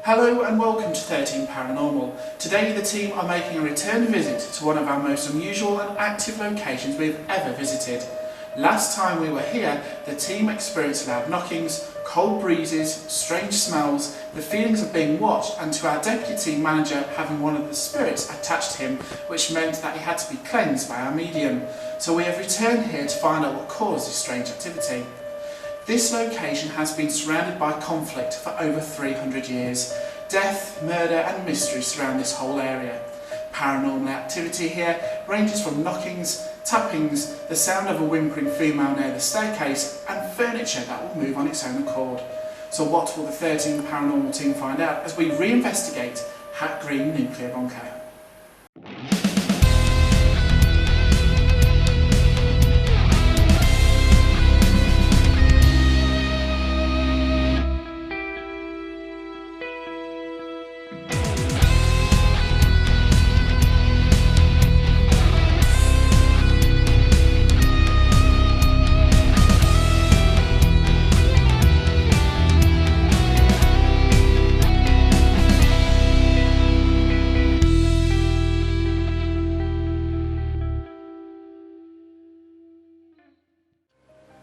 Hello and welcome to 13 Paranormal. Today the team are making a return visit to one of our most unusual and active locations we've ever visited. Last time we were here, the team experienced loud knockings, cold breezes, strange smells, the feelings of being watched, and to our deputy manager having one of the spirits attached to him, which meant that he had to be cleansed by our medium. So we have returned here to find out what caused this strange activity. This location has been surrounded by conflict for over 300 years. Death, murder and mystery surround this whole area. Paranormal activity here ranges from knockings, tappings, the sound of a whimpering female near the staircase and furniture that will move on its own accord. So what will the 13 Paranormal team find out as we reinvestigate Hat Green Nuclear Bunker?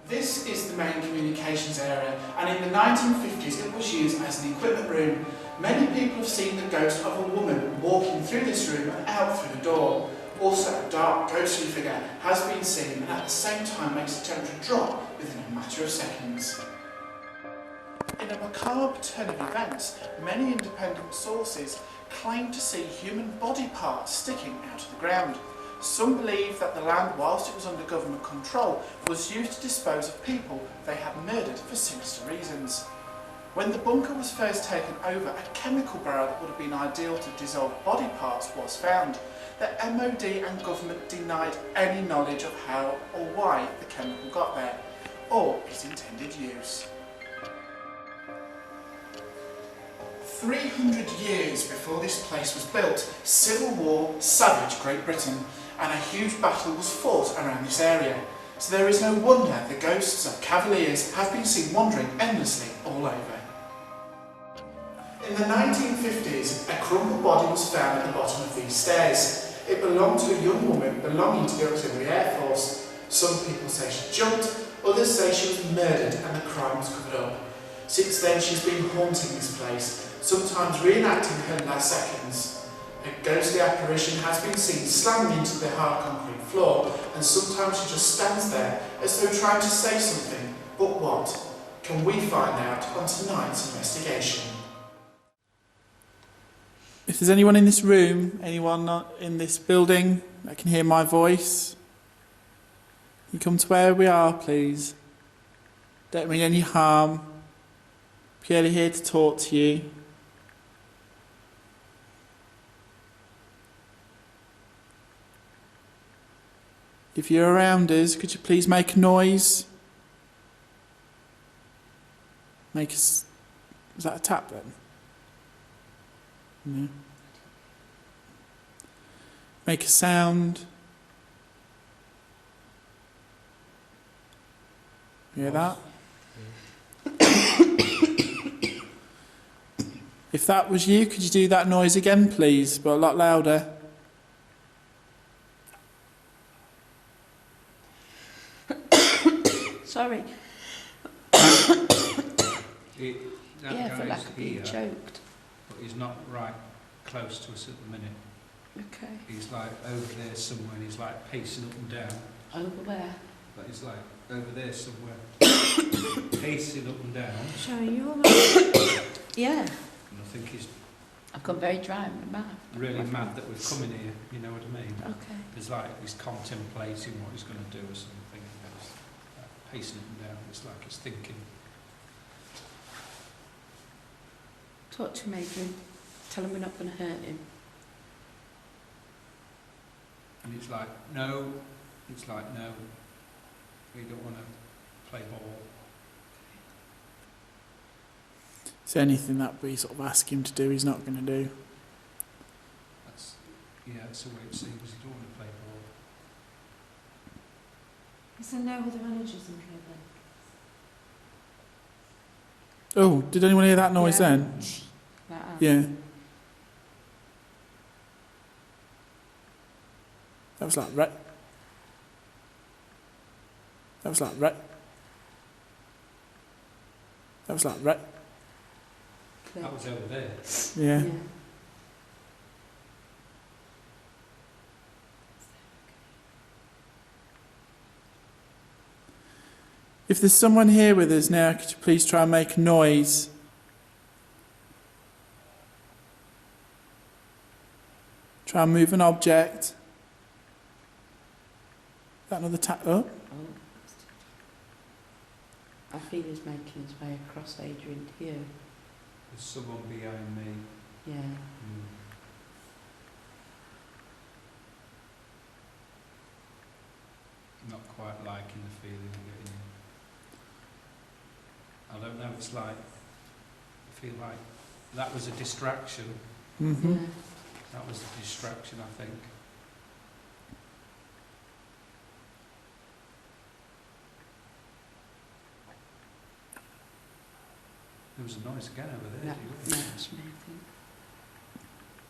This is the main communications area, and in the 1950s it was used as an equipment room. Many people have seen the ghost of a woman walking through this room and out through the door. Also, a dark ghostly figure has been seen and at the same time makes the temperature drop within a matter of seconds. In a macabre turn of events, many independent sources claim to see human body parts sticking out of the ground. Some believe that the land, whilst it was under government control, was used to dispose of people they had murdered for sinister reasons. When the bunker was first taken over, a chemical barrel that would have been ideal to dissolve body parts was found. The MOD and government denied any knowledge of how or why the chemical got there, or its intended use. 300 years before this place was built, civil war savaged Great Britain, and a huge battle was fought around this area. So there is no wonder the ghosts of cavaliers have been seen wandering endlessly all over. In the 1950s, a crumpled body was found at the bottom of these stairs. It belonged to a young woman belonging to the Auxiliary Air Force. Some people say she jumped, others say she was murdered and the crime was covered up. Since then she's been haunting this place, sometimes reenacting her last seconds. A ghostly apparition has been seen slamming into the hard concrete floor, and sometimes she just stands there as though trying to say something. But what? Can we find out on tonight's investigation? If there's anyone in this room, anyone not in this building that can hear my voice, you come to where we are, please. Don't mean any harm. Purely here to talk to you. If you're around us, could you please make a noise? Is that a tap then? No. Make a sound. You hear that? If that was you, could you do that noise again, please, but a lot louder? Sorry. Yeah, for lack of being choked. But he's not right close to us at the minute. Okay. He's like over there somewhere and he's like pacing up and down. Over where? But he's like over there somewhere. Pacing up and down. Showing you alright? Yeah. And I think he's I've gone very dry in my mouth. really mad that we've come in here, you know what I mean? Okay. It's like he's contemplating what he's going to do or something. He's pacing up and down. It's like he's thinking. Talk to him, Adrian. Tell him we're not going to hurt him. And it's like, no. It's like, no. We don't want to play ball. Is there anything that we sort of ask him to do he's not going to do? That's the way it seems. He don't want to play ball. Is there no other managers in here then? Oh, did anyone hear that noise then? Like that. Yeah. That was like right. That was like right. That was like right. That was over there. Yeah. Yeah. If there's someone here with us now, could you please try and make a noise? Try and move an object. Is that another tap? Oh. I feel he's making his way across, Adrian, to you. There's someone behind me. Yeah. Not quite liking the feeling of getting in. I don't know, it's like, I feel like that was a distraction. Mm-hmm. Yeah. That was a distraction, I think. There was a noise again over there. That's me, I think.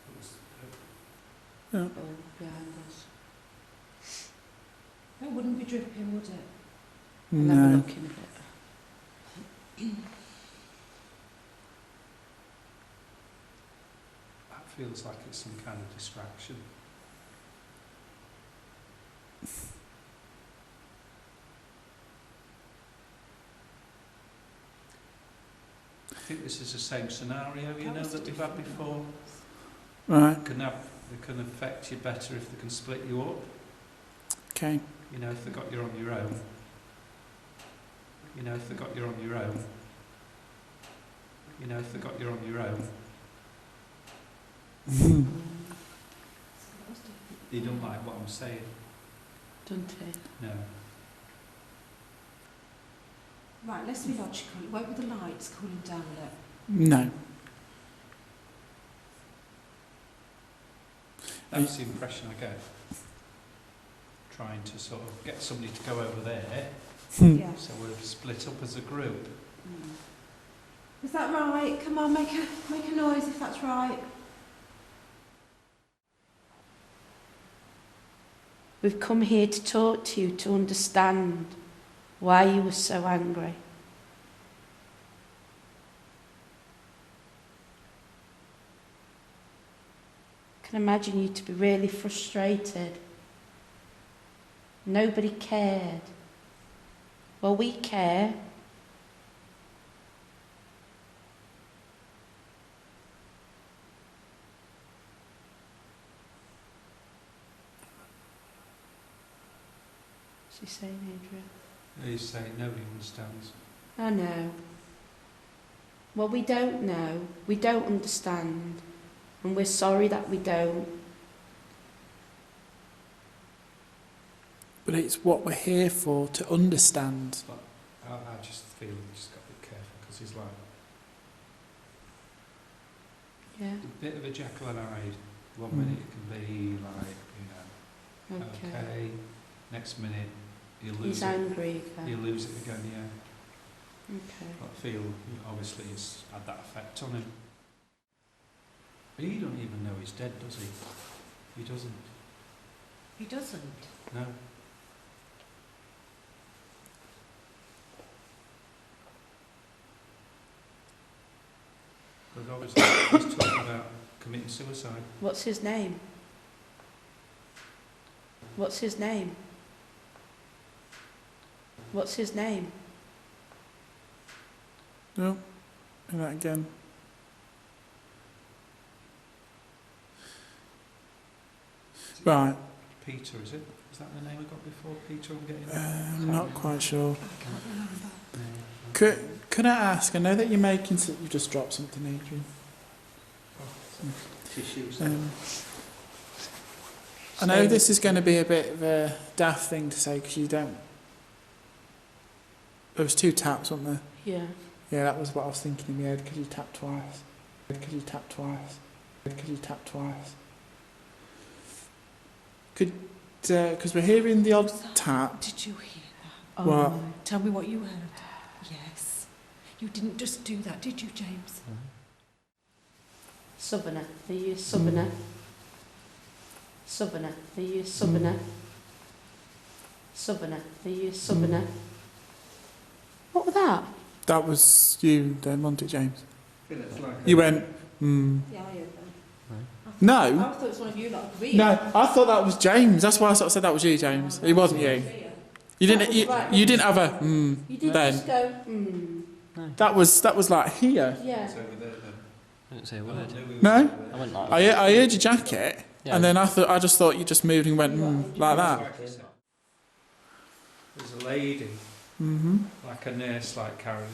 It was, Yeah. Oh, behind us. It wouldn't be dripping, would it? I'll have a No. look in a bit. that feels like it's some kind of distraction. I think this is the same scenario, you know, that we've had before. Right. They can affect you better if they can split you up. Okay. You know, if they got you on your own. You know, if they got you on your own. You know, if they got you on your own. You don't like what I'm saying? Don't he? No. Right, let's be logical. It won't be the lights cooling down, will it? No. That's the impression I get. Trying to sort of get somebody to go over there, Yeah. so we're split up as a group. Is that right? Come on, make a noise if that's right. We've come here to talk to you, to understand why you were so angry. I can imagine you to be really frustrated. Nobody cared. Well, we care. What's he saying, Adrian? He's saying nobody understands. I know. Well, we don't know. We don't understand. And we're sorry that we don't. But it's what we're here for, to understand. But I just feel you just got to be careful, because he's like Yeah. a bit of a Jekyll and Hyde. One minute it can be like, you know, okay. Next minute he'll lose He's it. angry again. He'll lose it again, yeah. Okay. I feel obviously it's had that effect on him. But he don't even know he's dead, does he? He doesn't. He doesn't. No. Because obviously he's talking about committing suicide. What's his name? What's his name? What's his name? No. And that again. Right. Peter, is it? Is that the name I got before? Peter, I'm getting. I'm not quite sure. I can't remember. No. Could I ask? I know that you're making. You just dropped something, Adrian. Tissues. I know this is going to be a bit of a daft thing to say because you don't. There was 2 taps, weren't there? Yeah. Yeah, that was what I was thinking in my head. Could you tap twice? Could you tap twice? Could you tap twice? Could, because we're hearing the odd tap. Did you hear that? What? No. Tell me what you heard. Yes. You didn't just do that, did you, James? Southerner. Are you a southerner? Southerner. Are you a southerner? Southerner. Are you a southerner? What was that? That was you then, wasn't it, James? It looks like You went, Yeah, I heard them. No. I thought it was one of you, like, weird. No, I thought that was James. That's why I sort of said that was you, James. It wasn't you. You didn't. You didn't have a You did then. just go, That was like here. Yeah. it's over there then. I didn't say a word. No, I went like I heard your jacket, Yeah. and then I just thought you just moved and went like that. There's a lady, Mhm. like a nurse, like Karen,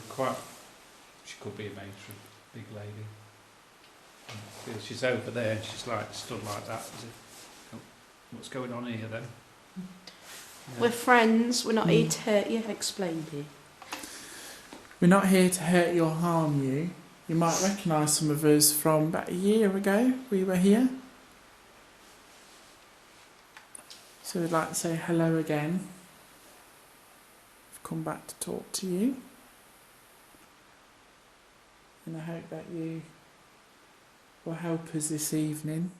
she could be a matron, big lady. And she's over there and she's like stood like that as if, oh, what's going on here then? We're friends. We're not here to hurt you. Explain, dear. We're not here to hurt you or harm you. You might recognise some of us from about a year ago. We were here. So we'd like to say hello again. We've come back to talk to you. And I hope that you will help us this evening.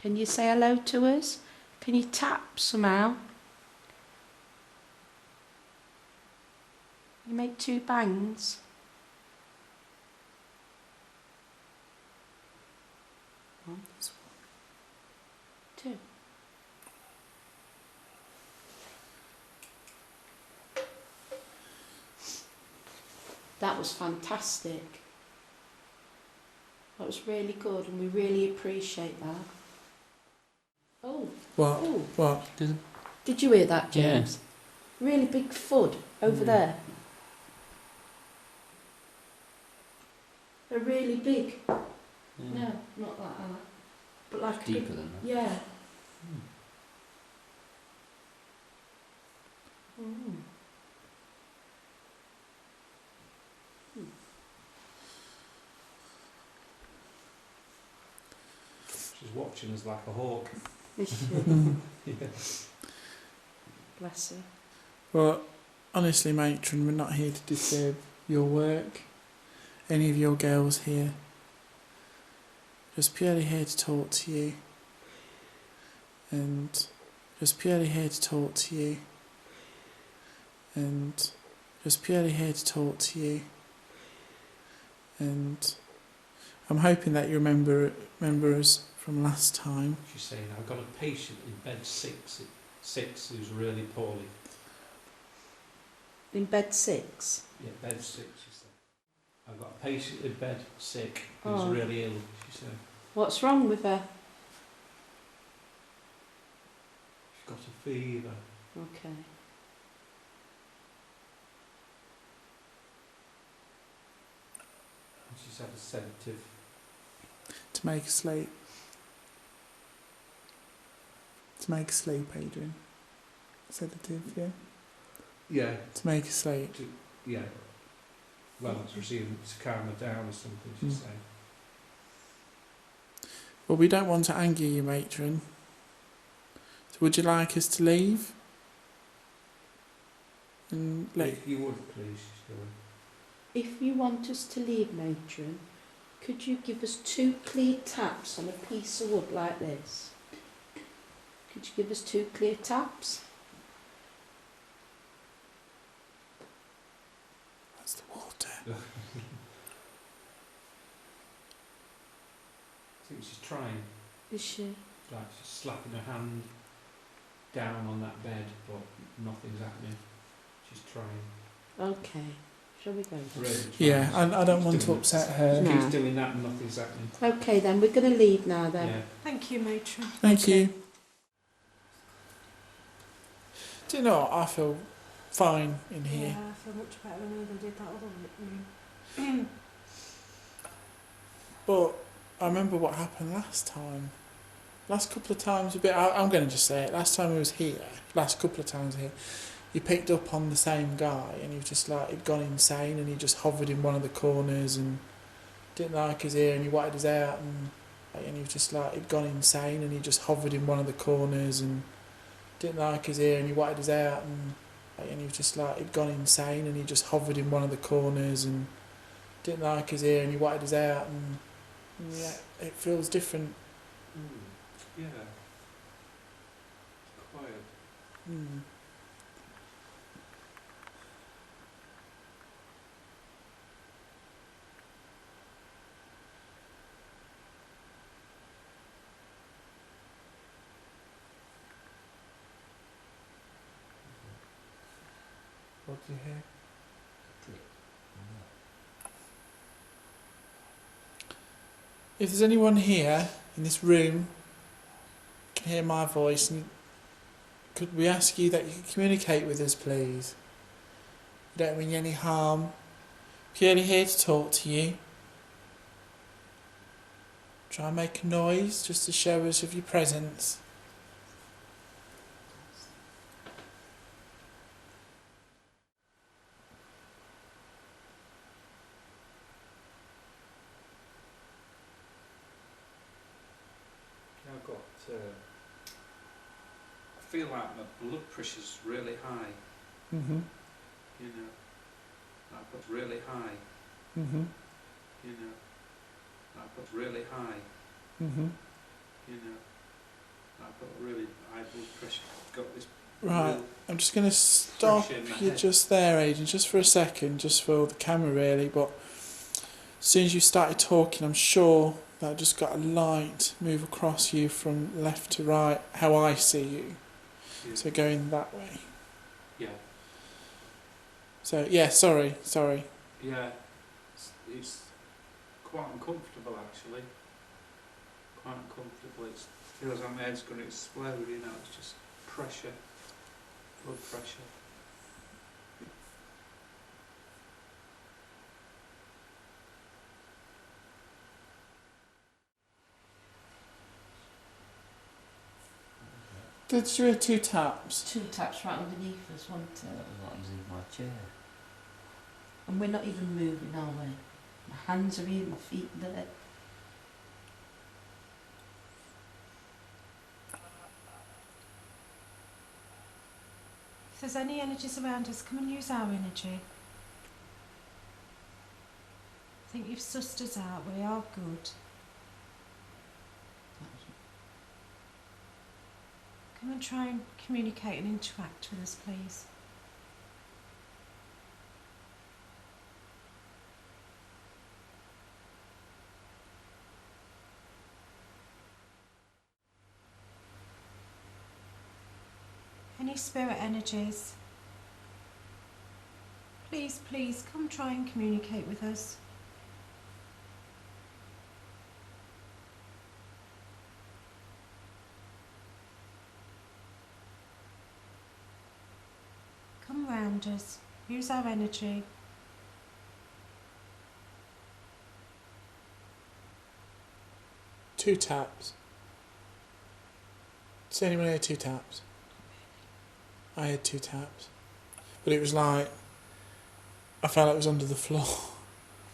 Can you say hello to us? Can you tap somehow? You make 2 bangs. One, 2. That was fantastic. That was really good, and we really appreciate that. Oh, What? oh. What? Did you hear that, James? Really big thud over there. They're really big. No, not like that. But like Deeper than that. Yeah. Mm. She's watching us like a hawk. Is she? Yeah. Bless her. Well, honestly, matron, we're not here to disturb your work. Any of your girls here. Just purely here to talk to you. And just purely here to talk to you. And just purely here to talk to you. And I'm hoping that you remember us from last time. She's saying, I've got a patient in bed 6 who's really poorly. In bed 6? Yeah, bed 6, she said. I've got a patient in bed sick who's Oh. really ill, she said. What's wrong with her? She's got a fever. Okay. And she's had a sedative. To make her sleep. To make her sleep, Adrian. Sedative, yeah? Yeah. To make her sleep. Yeah. Well, it's receiving to calm her down or something, she's saying. Well, we don't want to anger you, matron. So would you like us to leave? And let... If you would, please, she's going. If you want us to leave, matron, could you give us 2 clear taps on a piece of wood like this? Could you give us 2 clear taps? That's the water. I think she's trying. Is she? Like she's slapping her hand down on that bed, but nothing's happening. She's trying. Okay. Shall we go then? Really trying. Yeah, I don't want to Doing- upset her. No. Keeps doing that and nothing's happening. Okay then, we're going to leave now then. Yeah. Thank you, matron. Thank Okay. you. Do you know what? I feel fine in here. Yeah, I feel much better than I even did that other room. But I remember what happened last time. Last couple of times, I'm going to just say it. Last time he was here, last couple of times here, he picked up on the same guy and he was just like, he'd gone insane and he just hovered in one of the corners and didn't like his ear and he wanted his out and he was just like, he'd gone insane and he just hovered in one of the corners and didn't like his ear and he wanted his out and he was just like, he'd gone insane and he just hovered in one of the corners and didn't like his ear and he wanted his out, and yeah, it feels different. Yeah. Quiet. Mm. What do you hear? If there's anyone here in this room can hear my voice, and could we ask you that you could communicate with us, please? We don't mean you any harm. Purely here to talk to you. Try and make a noise just to show us of your presence. I've got. I feel like my blood pressure's really high. Mhm. You know, I've got really high. Mhm. You know, I've got really high. Mhm. You know, I've got really high blood pressure. I've got this. Right. real I'm just going to stop pressure in my you head. just there, Aidan, just for a second, just for the camera really. But as soon as you started talking, I'm sure that I just got a light move across you from left to right, how I see you. Yeah. So going that way. Yeah. So yeah, sorry. Yeah. It's quite uncomfortable actually. Quite uncomfortable. It feels like my head's going to explode. You know, it's just pressure, blood pressure. Did you hear 2 taps? 2 taps right underneath us, wasn't That it? was what was in my chair. And we're not even moving, are we? My hands are here, my feet are there. If there's any energies around us, come and use our energy. I think you've sussed us out. We are good. Come and try and communicate and interact with us, please. Any spirit energies, please come try and communicate with us. Come round us, use our energy. Two taps. Does anyone hear 2 taps? I had 2 taps. But it was like, I felt like it was under the floor.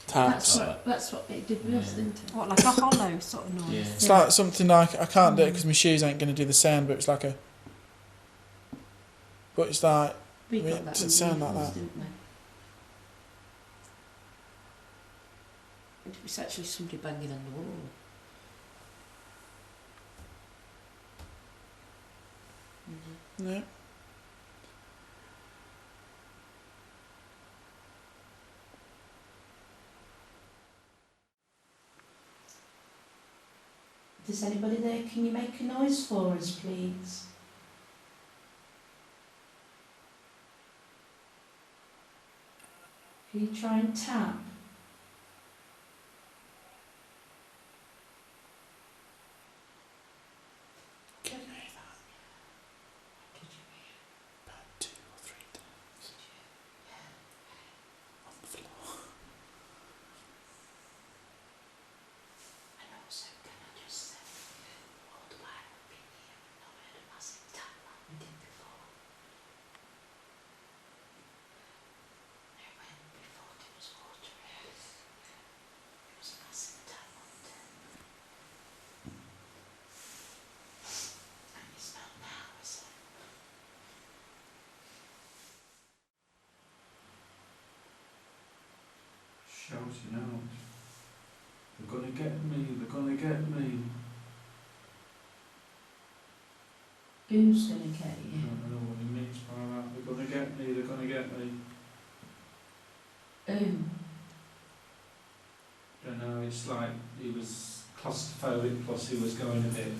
Taps. That's what it did with us, didn't it? What, like a hollow sort of noise? Yeah. It's like something like, I can't do it because my shoes ain't going to do the sound, but it's like a... But it's like, We I mean, got it that doesn't sound like underneath us, that. didn't we? It was actually somebody banging on the wall. No. If there's anybody there, can you make a noise for us, please? Can you try and tap? Can you hear that? About 2 or 3 taps. On the floor. And also, can I just say, all the while we've been here, we've not heard a massive tap like we did before. No, when we thought it was water. shouting out. They're gonna get me, they're gonna get me. Who's going to get I you? don't know what he means by that. They're gonna get me, they're gonna get me. Who? Don't know, it's like he was claustrophobic, plus he was going a bit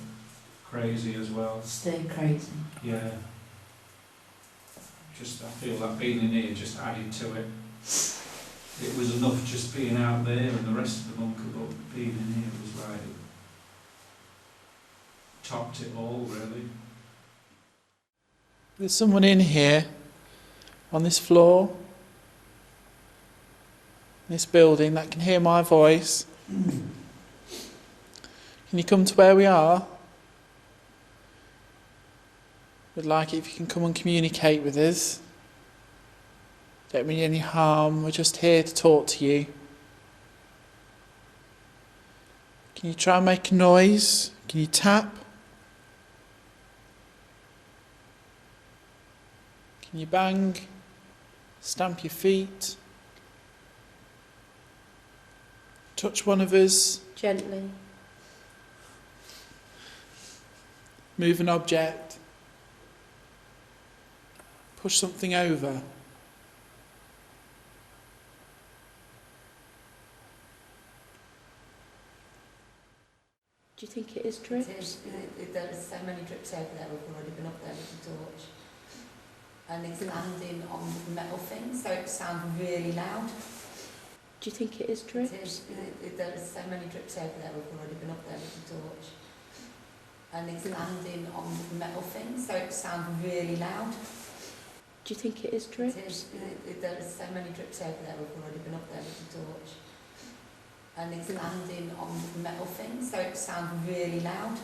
crazy as well. Stay crazy. Yeah. Just, I feel that being in here just added to it. It was enough just being out there and the rest of the bunker, but being in here was like, topped it all really. There's someone in here, on this floor, this building, that can hear my voice. Can you come to where we are? We'd like it if you can come and communicate with us. Don't mean any harm, we're just here to talk to you. Can you try and make a noise? Can you tap? Can you bang? Stamp your feet? Touch one of us? Gently. Move an object? Push something over? Do you think it is drips? It is. There are so many drips over there. We've already been up there with the torch. And it's landing on metal things, so it sounds really loud. Do you think it is drips? It is. There are so many drips over there. We've already been up there with the torch. And it's landing on metal things, so it sounds really loud. Do you think it is drips? It is. There are so many drips over there. We've already been up there with the torch. And it's landing on metal things, so it sounds really loud.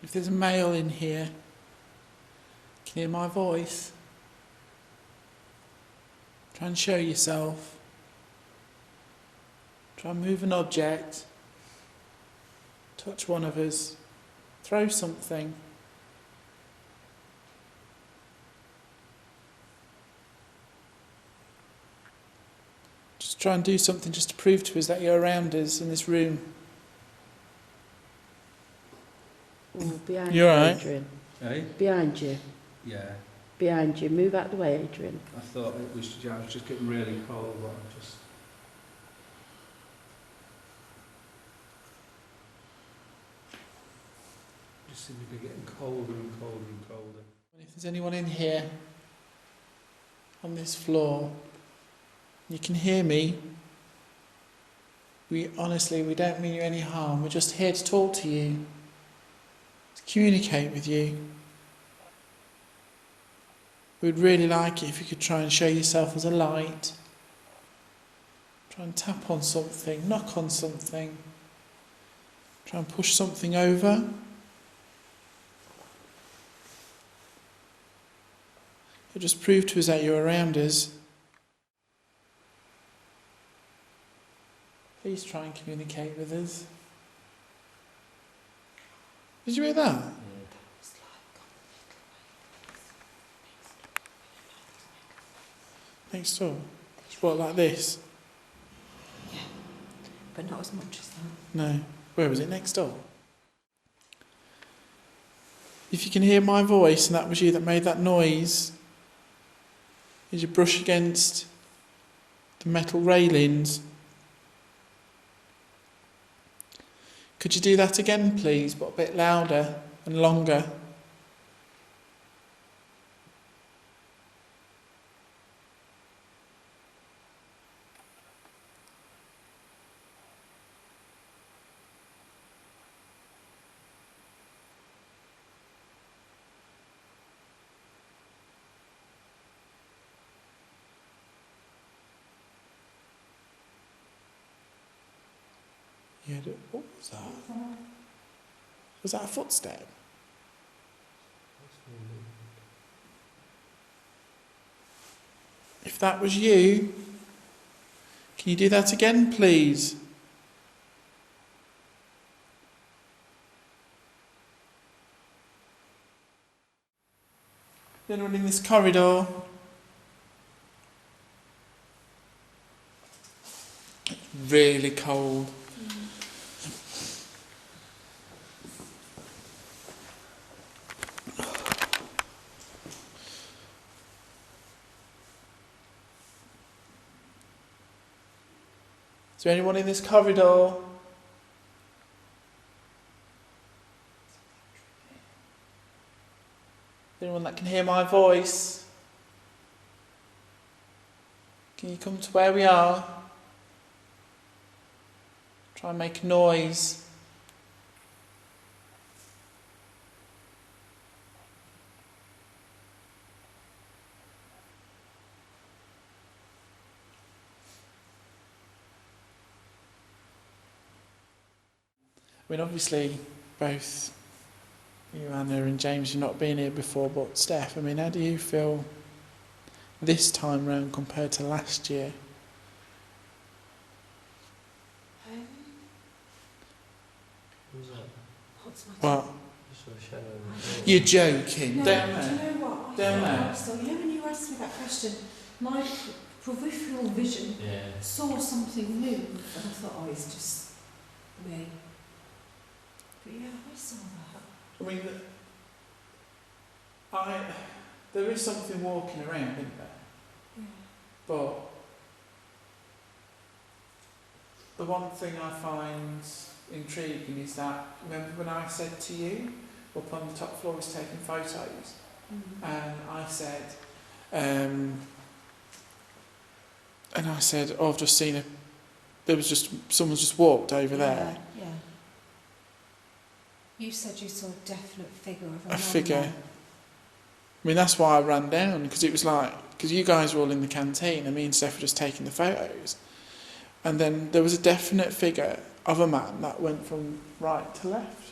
If there's a male in here, can you hear my voice? Try and show yourself. Try and move an object. Touch one of us. Throw something. Just try and do something just to prove to us that you're around us in this room. Oh, behind You you, alright? Adrian. Eh? Behind you. Yeah. Behind you. Move out the way, Adrian. I thought it was, I was just getting really cold, but I just seem to be getting colder and colder and colder. If there's anyone in here, on this floor, you can hear me. We don't mean you any harm. We're just here to talk to you, to communicate with you. We'd really like it if you could try and show yourself as a light. Try and tap on something, knock on something. Try and push something over. It'll just prove to us that you're around us. Please try and communicate with us. Did you hear that? Next door? What, like this? But not as much as that. No. Where was it? Next door? If you can hear my voice and that was you that made that noise, did you brush against the metal railings? Could you do that again, please, but a bit louder and longer? weird. What was that? Was that a footstep? If that was you, can you do that again, please? Is anyone in this corridor? It's really cold. Is there anyone in this corridor? Anyone that can hear my voice? Can you come to where we are? Try and make a noise. I mean, obviously, both you, Anna, and James, you've not been here before, but Steph, I mean, how do you feel this time round compared to last year? Who's that? What's my What? Just a shadow. You're joking, No, don't do know. you know what? Don't know. Also, you know when you asked me that question, my peripheral vision Yeah. saw something move, and I thought, oh, it's just me. But yeah, I saw that. I mean, there is something walking around, isn't there? Yeah. But the one thing I find intriguing is that, remember when I said to you, up on the top floor was taking photos, and I said, oh, I've just seen someone's just walked over there. Yeah. You said you saw a definite figure of A figure. I mean, that's why I ran down, because it was like, because you guys were all in the canteen and me and Steph were just taking the photos. And then there was a definite figure of a man that went from right to left.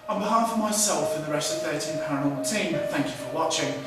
On behalf of myself and the rest of the 13 Paranormal team, thank you for watching.